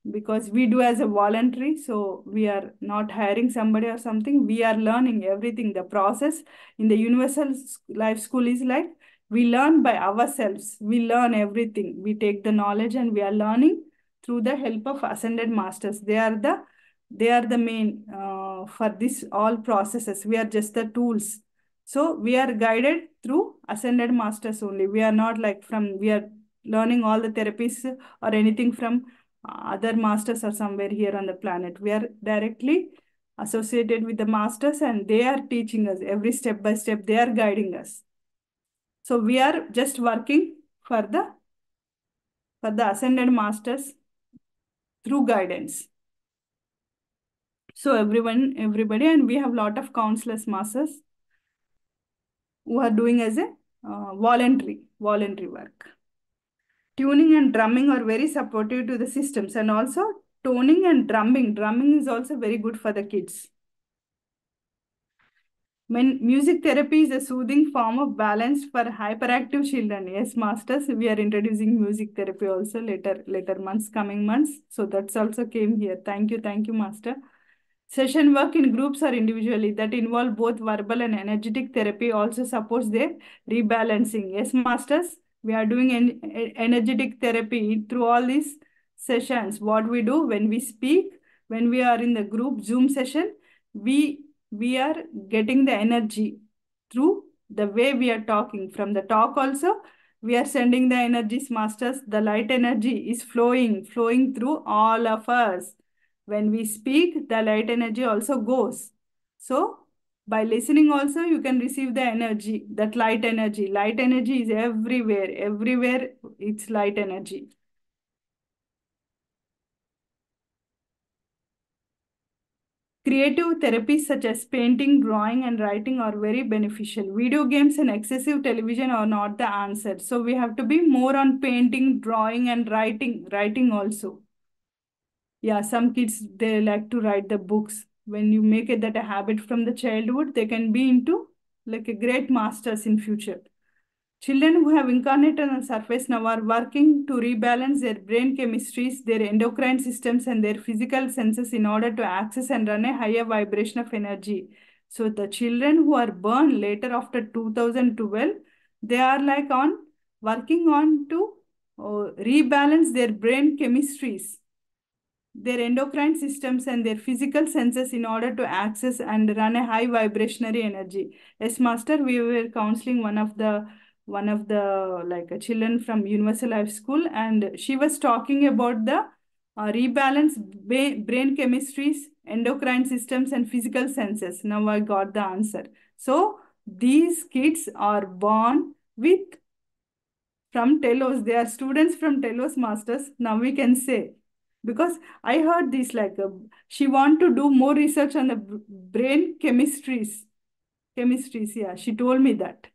because we do as a voluntary, so we are not hiring somebody or something. We are learning everything. The process in the Universal Life School is like we learn by ourselves. We learn everything. We take the knowledge and we are learning through the help of ascended masters. They are the main for this all processes. We are just the tools. So we are guided through ascended masters only. We are not like from we are learning all the therapies or anything from other masters are somewhere here on the planet. We are directly associated with the masters, and they are teaching us every step by step. They are guiding us. So we are just working for the ascended masters through guidance. So everybody, and we have lot of counselors masters who are doing as a voluntary work. Tuning and drumming are very supportive to the systems, and also toning and drumming. Drumming is also very good for the kids. When music therapy is a soothing form of balance for hyperactive children. Yes, masters, we are introducing music therapy also later months, coming months. So that's also came here. Thank you, master. Session work in groups or individually that involve both verbal and energetic therapy also supports their rebalancing. Yes, masters, we are doing energetic therapy through all these sessions. What we do when we speak, when we are in the group Zoom session, we are getting the energy through the way we are talking. From the talk also, we are sending the energies, masters. The light energy is flowing through all of us. When we speak, the light energy also goes. So by listening also, you can receive the energy, that light energy. Light energy is everywhere it's light energy. Creative therapies such as painting, drawing, and writing are very beneficial. Video games and excessive television are not the answer. So we have to be more on painting, drawing, and writing also. Yeah, some kids, they like to write the books. When you make it that a habit from the childhood, they can be into like a great masters in future. Children who have incarnated on the surface now are working to rebalance their brain chemistries, their endocrine systems, and their physical senses in order to access and run a higher vibration of energy. So the children who are born later after 2012, they are like on working on to rebalance their brain chemistries. their endocrine systems and their physical senses in order to access and run a high vibrationary energy. Yes, master, we were counseling one of the like children from Universal Life School, and she was talking about the rebalance brain chemistries, endocrine systems, and physical senses. Now I got the answer. So these kids are born with from Telos. They are students from Telos masters. Now we can say, because I heard this like she want to do more research on the brain chemistries. Yeah, she told me that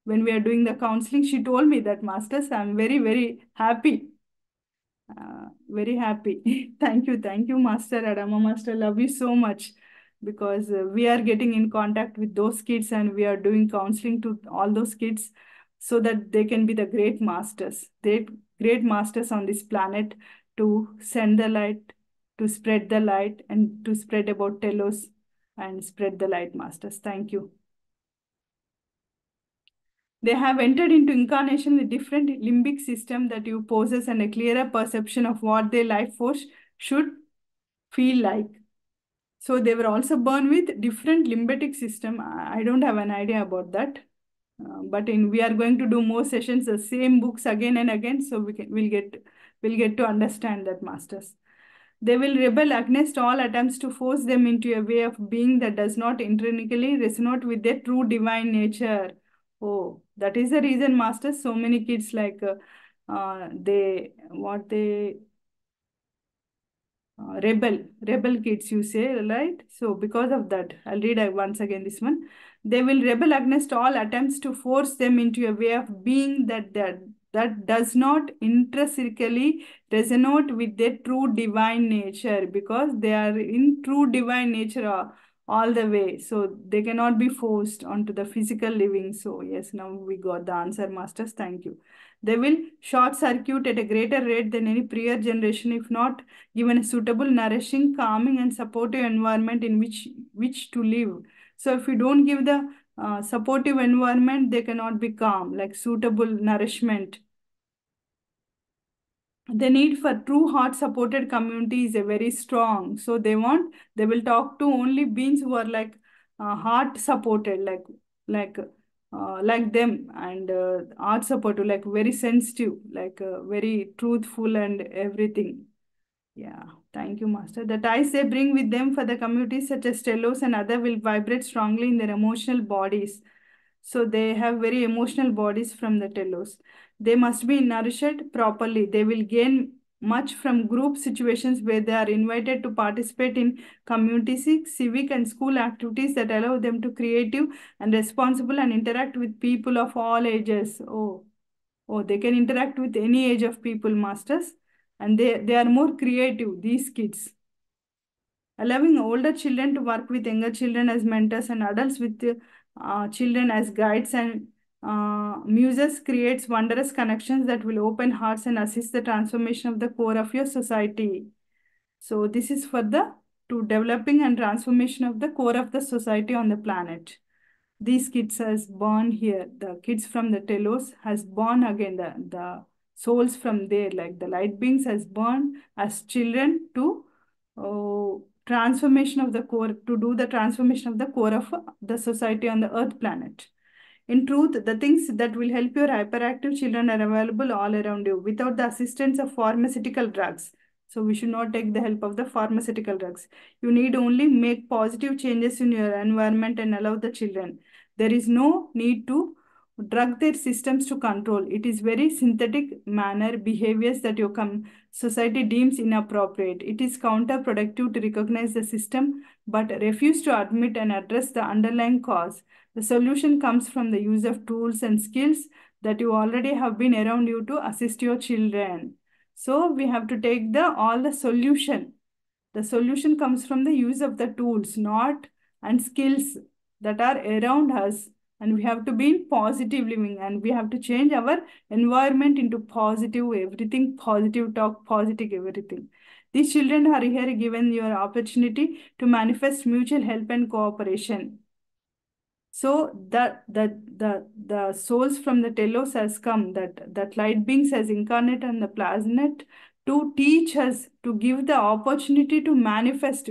when we are doing the counseling, she told me that masters. I'm very very happy. Very happy. Thank you, Master Adama Master. Love you so much because we are getting in contact with those kids and we are doing counseling to all those kids so that they can be the great masters. They great masters on this planet to send the light, to spread the light, and to spread about Telos and spread the light, masters. Thank you. They have entered into incarnation with different limbic system that you possess and a clearer perception of what their life force should feel like. So they were also born with different limbic system. I don't have an idea about that. But we are going to do more sessions, the same books again and again, so we'll get to understand that, masters. They will rebel against all attempts to force them into a way of being that does not intrinsically resonate with their true divine nature. Oh, that is the reason, masters. So many kids like they what they rebel kids, you say, right? So because of that, I'll read once again this one. They will rebel against all attempts to force them into a way of being that does not intrinsically resonate with their true divine nature, because they are in true divine nature all the way, so they cannot be forced onto the physical living. So yes, now we got the answer, masters. Thank you. They will short circuit at a greater rate than any prior generation if not given a suitable, nourishing, calming, and supportive environment in which to live. So if you don't give the supportive environment, they cannot be calm, like suitable nourishment. The need for true heart supported community is a very strong. So they will talk to only beings who are like heart supported, like them, and heart supportive, like very sensitive, like very truthful and everything. Yeah, thank you, Master. The ties they bring with them for the communities such as Telos and other will vibrate strongly in their emotional bodies. So they have very emotional bodies from the Telos. They must be nourished properly. They will gain much from group situations where they are invited to participate in community, civic, and school activities that allow them to creative and responsible and interact with people of all ages. Oh, they can interact with any age of people, masters, and they are more creative, these kids. Allowing older children to work with younger children as mentors and adults with children as guides and muses creates wondrous connections that will open hearts and assist the transformation of the core of your society. So this is for the to developing and transformation of the core of the society on the planet. These kids has born here. The kids from the Telos has born again. The souls from there, like the light beings, has born as children to transformation of the core, to do the transformation of the core of the society on the Earth planet. In truth, the things that will help your hyperactive children are available all around you without the assistance of pharmaceutical drugs. So we should not take the help of the pharmaceutical drugs. You need only make positive changes in your environment and allow the children. There is no need to drug their systems to control. It is very synthetic manner behaviors that your society deems inappropriate. It is counterproductive to recognize the system but refuse to admit and address the underlying cause. The solution comes from the use of tools and skills that you already have been around you to assist your children. So we have to take all the solution. The solution comes from the use of the tools, not and skills that are around us. And we have to be in positive living and we have to change our environment into positive everything, positive talk, positive everything. These children are here given your opportunity to manifest mutual help and cooperation. So the souls from the Telos has come, that light beings has incarnate on the planet to teach us, to give the opportunity to manifest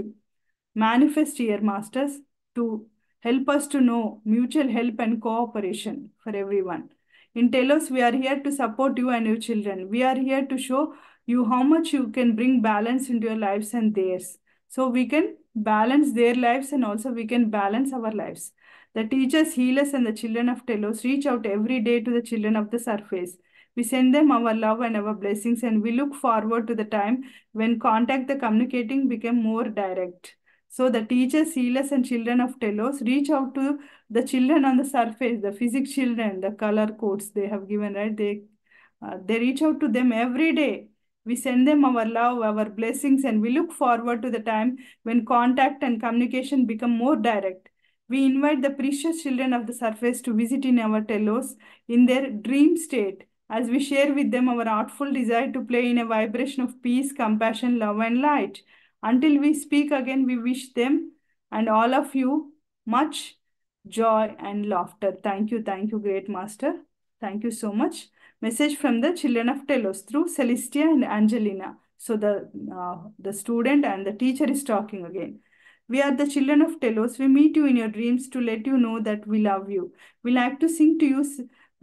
here, masters, to help us to know mutual help and cooperation for everyone. In Telos, we are here to support you and your children. We are here to show you how much you can bring balance into your lives and theirs. So we can balance their lives and also we can balance our lives. The teachers, healers, and the children of Telos reach out every day to the children of the surface. We send them our love and our blessings, and we look forward to the time when contact the communicating became more direct. So the teachers, healers, and children of Telos reach out to the children on the surface, the physics children, the color codes they have given, right? They reach out to them every day. We send them our love, our blessings, and we look forward to the time when contact and communication become more direct. We invite the precious children of the surface to visit in our Telos in their dream state as we share with them our artful desire to play in a vibration of peace, compassion, love, and light. Until we speak again, we wish them and all of you much joy and laughter. Thank you, great master. Thank you so much. Message from the children of Telos through Celestia and Angelina. So the student and the teacher is talking again. We are the children of Telos. We meet you in your dreams to let you know that we love you. We like to sing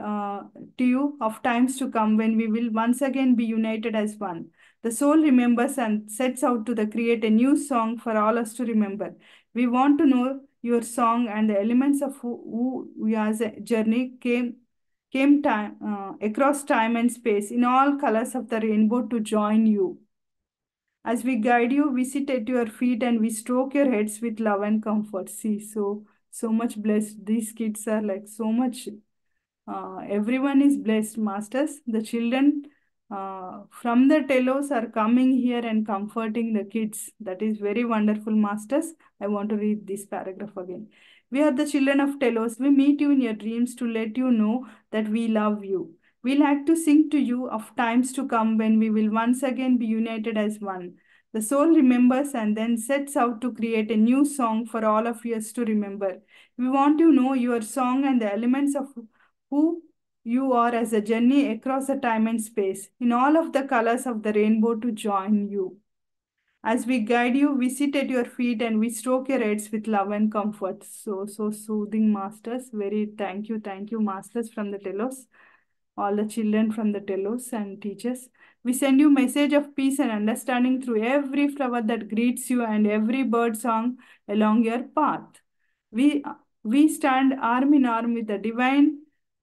uh, to you of times to come when we will once again be united as one. The soul remembers and sets out to create a new song for all us to remember. We want to know your song and the elements of who we as a journey came time across time and space in all colors of the rainbow to join you. As we guide you, we sit at your feet and we stroke your heads with love and comfort. See, so much blessed. These kids are like so much. Everyone is blessed, masters. The children from the Telos are coming here and comforting the kids. That is very wonderful, masters. I want to read this paragraph again. We are the children of Telos. We meet you in your dreams to let you know that we love you. We like to sing to you of times to come when we will once again be united as one. The soul remembers and then sets out to create a new song for all of us to remember. We want to know your song and the elements of who you are as a journey across the time and space in all of the colors of the rainbow to join you. As we guide you, we sit at your feet and we stroke your heads with love and comfort. So soothing, masters. Very thank you, masters from the Telos, all the children from the Telos and teachers. We send you message of peace and understanding through every flower that greets you and every bird song along your path. We, we stand arm in arm with the divine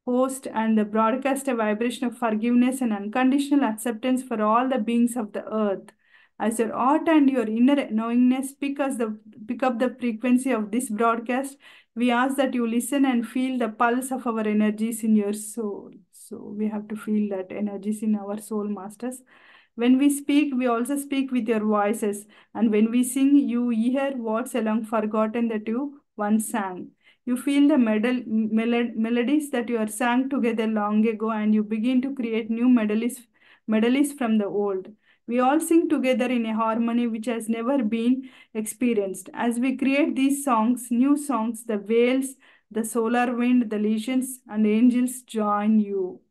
host and the broadcast a vibration of forgiveness and unconditional acceptance for all the beings of the earth. As your art and your inner knowingness pick up the frequency of this broadcast, we ask that you listen and feel the pulse of our energies in your soul. So we have to feel that energies in our soul, masters. When we speak, we also speak with your voices. And when we sing, you hear words along forgotten that you once sang. You feel the melodies that you are sang together long ago, and you begin to create new melodies from the old. We all sing together in a harmony which has never been experienced. As we create these songs, new songs, the whales, the solar wind, the legions, and angels join you.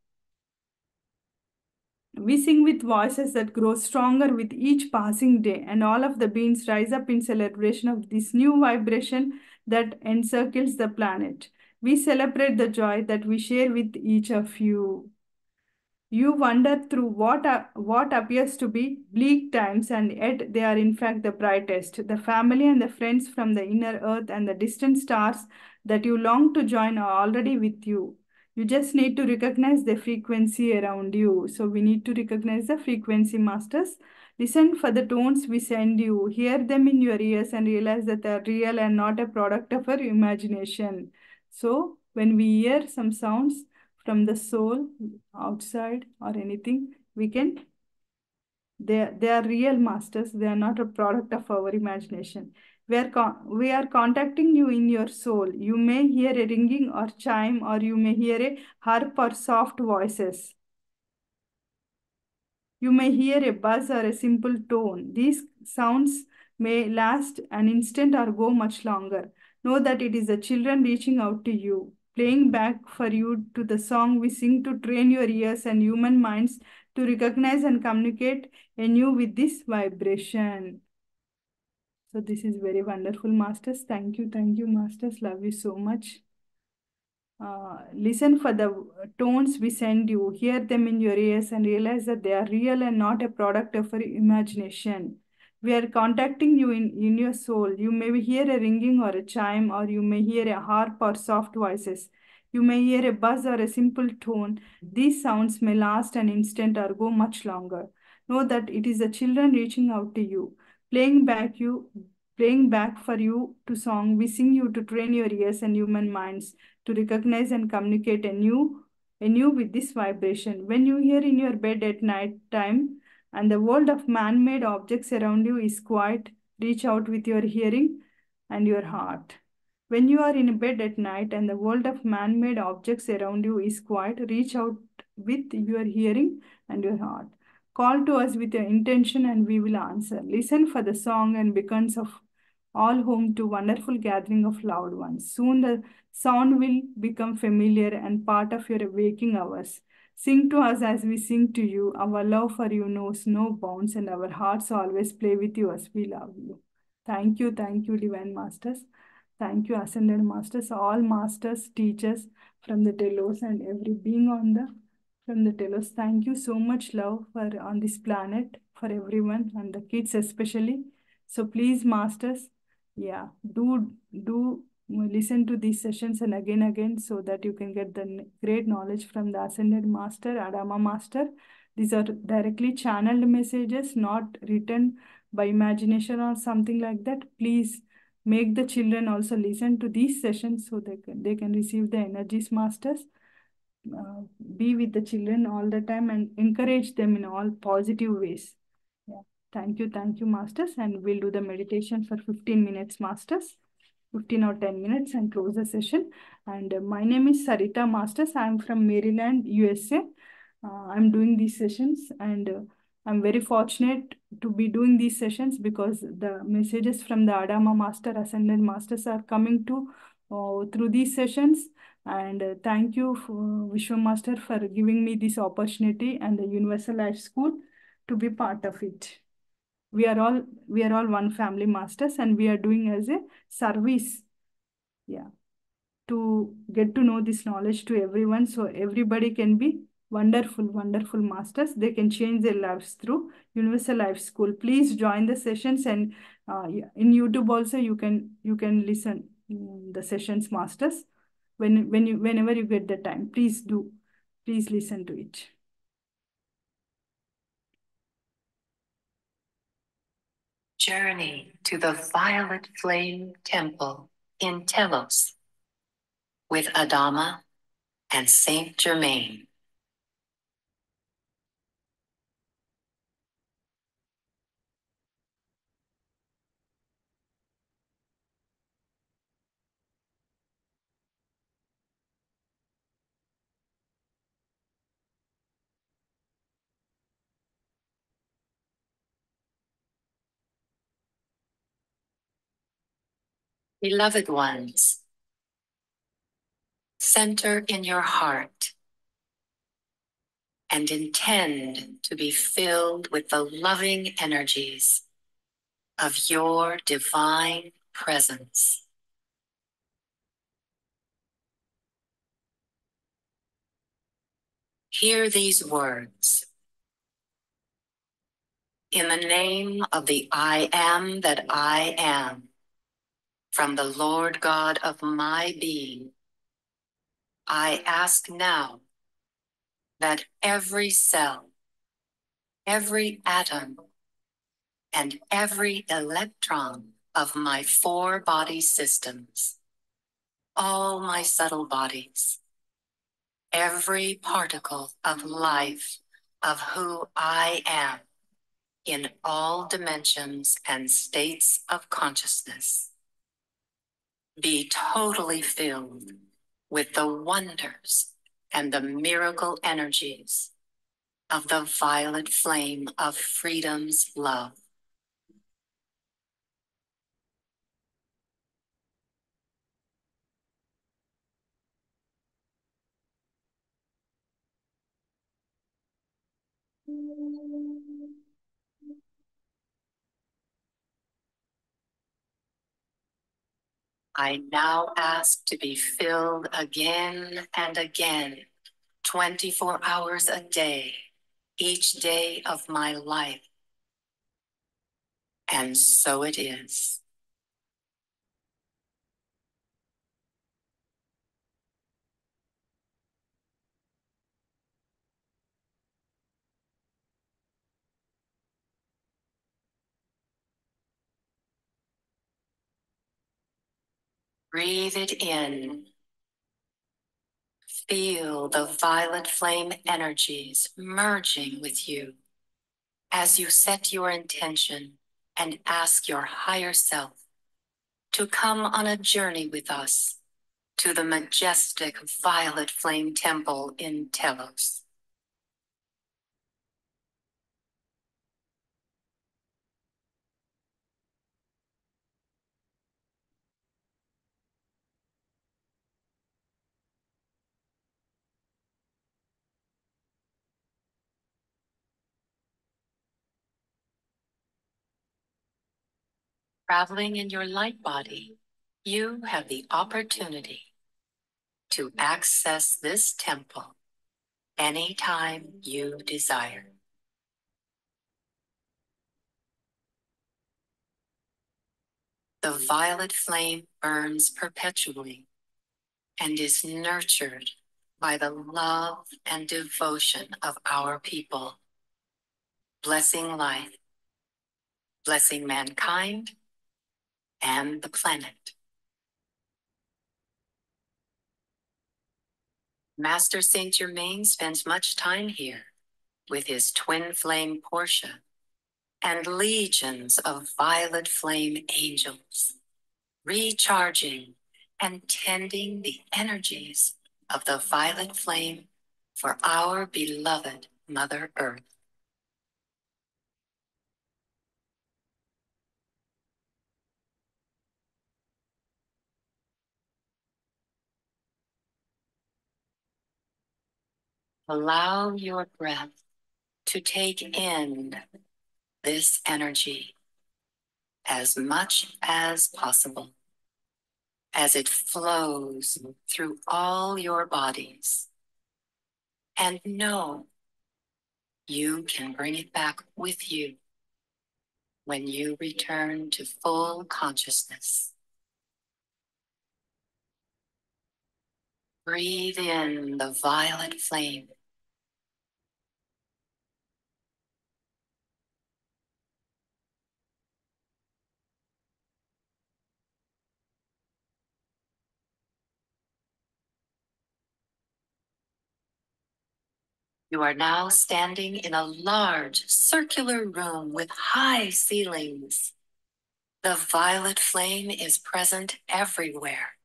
We sing with voices that grow stronger with each passing day, and all of the beings rise up in celebration of this new vibration that encircles the planet. We celebrate the joy that we share with each of you. You wander through what appears to be bleak times, and yet they are in fact the brightest. The family and the friends from the inner earth and the distant stars that you long to join are already with you. You just need to recognize the frequency around you. So we need to recognize the frequency, masters. Listen for the tones we send you. Hear them in your ears and realize that they are real and not a product of our imagination. So when we hear some sounds from the soul outside or anything, we can they are real, masters. They are not a product of our imagination. We are contacting you in your soul. You may hear a ringing or chime, or you may hear a harp or soft voices. You may hear a buzz or a simple tone. These sounds may last an instant or go much longer. Know that it is the children reaching out to you, playing back for you to the song we sing to train your ears and human minds to recognize and communicate anew with this vibration. So this is very wonderful, Masters. Thank you, Masters. Love you so much. Listen for the tones we send you, hear them in your ears, and realize that they are real and not a product of your imagination. We are contacting you in your soul. You may hear a ringing or a chime, or you may hear a harp or soft voices. You may hear a buzz or a simple tone. These sounds may last an instant or go much longer. Know that it is the children reaching out to you, playing back you, playing back for you to song. We sing you to train your ears and human minds to recognize and communicate anew with this vibration. When you hear in your bed at night time and the world of man-made objects around you is quiet, reach out with your hearing and your heart. When you are in bed at night and the world of man-made objects around you is quiet, reach out with your hearing and your heart. Call to us with your intention and we will answer. Listen for the song and beacons of all home to wonderful gathering of loved ones. Soon the sound will become familiar and part of your waking hours. Sing to us as we sing to you. Our love for you knows no bounds, and our hearts always play with you as we love you. Thank you, Divine Masters. Thank you, Ascended Masters, all masters, teachers from the Telos, and every being on the from the Telos. Thank you so much, love, for on this planet for everyone and the kids especially. So please, masters, yeah, do listen to these sessions and again so that you can get the great knowledge from the Ascended Master, Adama Master. These are directly channeled messages, not written by imagination or something like that. Please make the children also listen to these sessions so they can receive the energies, masters. uh, be with the children all the time and encourage them in all positive ways. Yeah. Thank you, masters. And we'll do the meditation for 15 minutes, masters. 15 or 10 minutes and close the session. And my name is Sarita Masters. I'm from Maryland, USA. I'm doing these sessions and I'm very fortunate to be doing these sessions because the messages from the Adama Master, Ascended Masters are coming to through these sessions. And thank you, Vishwa Master, for giving me this opportunity and the Universal Life School to be part of it. We are all one family, masters, and we are doing as a service, yeah, to get to know this knowledge to everyone so everybody can be wonderful masters. They can change their lives through Universal Life School. Please join the sessions, and yeah, in YouTube also you can listen the sessions, masters. Whenever you get the time, please listen to it. Journey to the Violet Flame Temple in Telos with Adama and Saint Germain. Beloved ones, center in your heart and intend to be filled with the loving energies of your divine presence. Hear these words. In the name of the I am that I am, from the Lord God of my being, I ask now that every cell, every atom, and every electron of my 4 body systems, all my subtle bodies, every particle of life of who I am in all dimensions and states of consciousness, be totally filled with the wonders and the miracle energies of the violet flame of freedom's love. I now ask to be filled again and again, 24 hours a day, each day of my life. And so it is. Breathe it in. Feel the violet flame energies merging with you as you set your intention and ask your higher self to come on a journey with us to the majestic violet flame temple in Telos. Traveling in your light body, you have the opportunity to access this temple anytime you desire. The violet flame burns perpetually and is nurtured by the love and devotion of our people, blessing life, blessing mankind, and the planet. Master Saint Germain spends much time here with his twin flame Portia and legions of violet flame angels, recharging and tending the energies of the violet flame for our beloved Mother Earth. Allow your breath to take in this energy as much as possible as it flows through all your bodies. And know you can bring it back with you when you return to full consciousness. Breathe in the violet flame. You are now standing in a large circular room with high ceilings. The violet flame is present everywhere.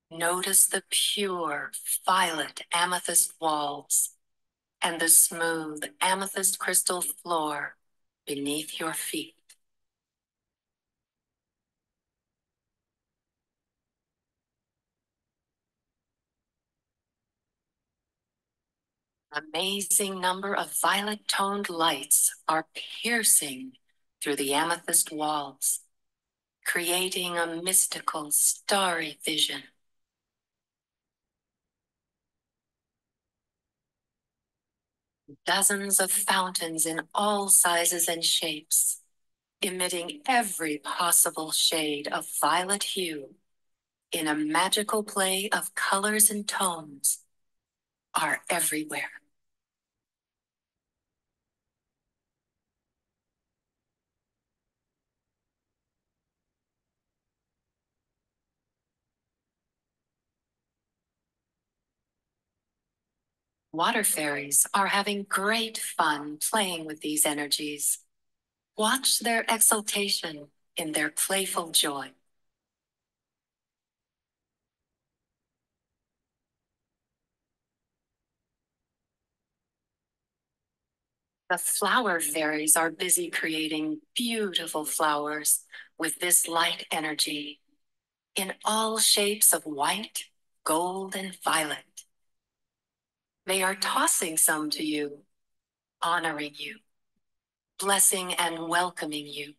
Notice the pure violet amethyst walls and the smooth amethyst crystal floor beneath your feet. Amazing number of violet toned lights are piercing through the amethyst walls, creating a mystical starry vision. Dozens of fountains in all sizes and shapes, emitting every possible shade of violet hue in a magical play of colors and tones, are everywhere. Water fairies are having great fun playing with these energies. Watch their exultation in their playful joy. The flower fairies are busy creating beautiful flowers with this light energy in all shapes of white, gold, and violet. They are tossing some to you, honoring you, blessing and welcoming you.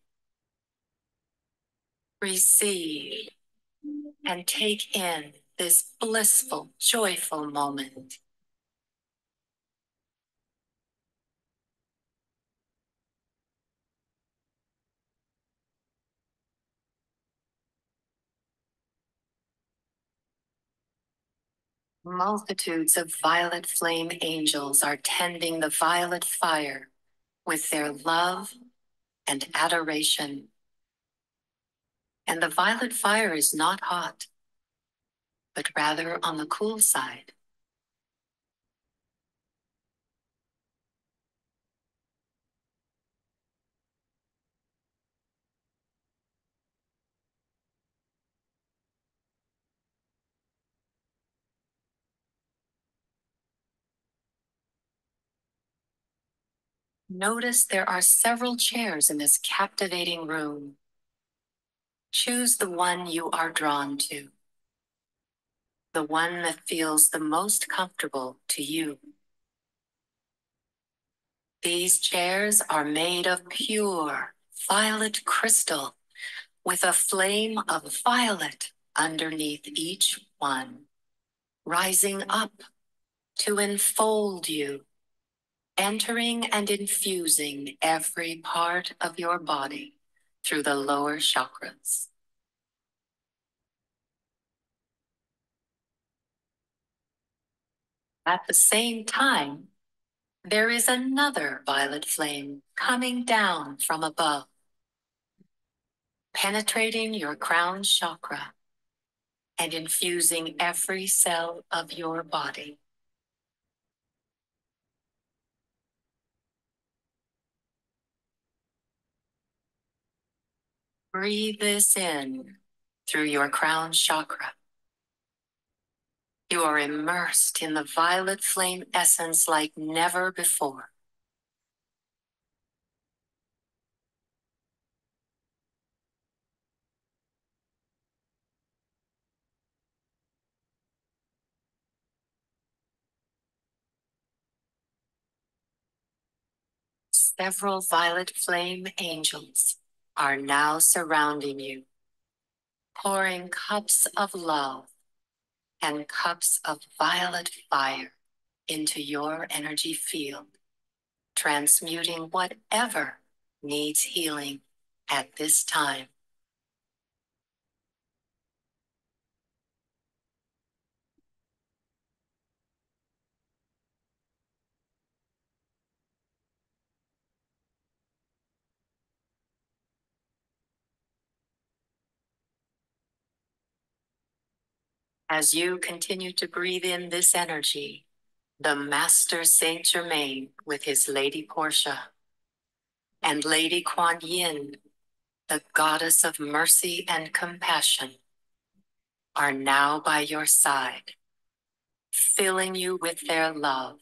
Receive and take in this blissful, joyful moment. Multitudes of violet flame angels are tending the violet fire with their love and adoration. And the violet fire is not hot, but rather on the cool side. Notice there are several chairs in this captivating room. Choose the one you are drawn to, the one that feels the most comfortable to you. These chairs are made of pure violet crystal with a flame of violet underneath each one, rising up to enfold you, entering and infusing every part of your body through the lower chakras. At the same time, there is another violet flame coming down from above, penetrating your crown chakra and infusing every cell of your body. Breathe this in through your crown chakra. You are immersed in the violet flame essence like never before. Several violet flame angels are now surrounding you, pouring cups of love and cups of violet fire into your energy field, transmuting whatever needs healing at this time. As you continue to breathe in this energy, the Master Saint Germain with his Lady Portia and Lady Kuan Yin, the goddess of mercy and compassion, are now by your side, filling you with their love,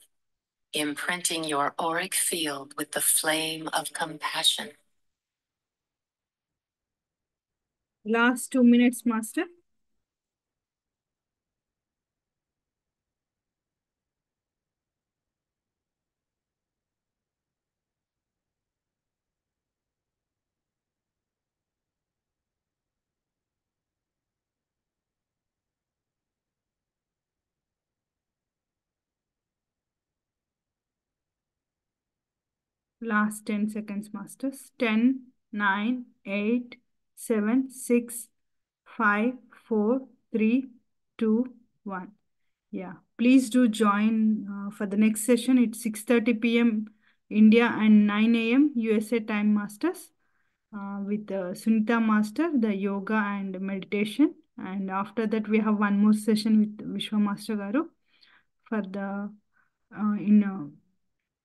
imprinting your auric field with the flame of compassion. Last 2 minutes, Master. Last 10 seconds, Masters. 10, 9, 8, 7, 6, 5, 4, 3, 2, 1. Yeah, please do join for the next session. It's 6:30 p.m. India and 9 a.m. USA time, Masters. With Sunita Master, the yoga and meditation. And after that, we have one more session with Vishwa Master Garu for the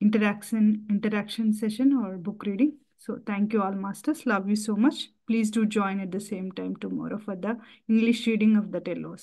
interaction session or book reading. So thank you all, Masters. Love you so much. Please do join at the same time tomorrow for the English reading of the Telos.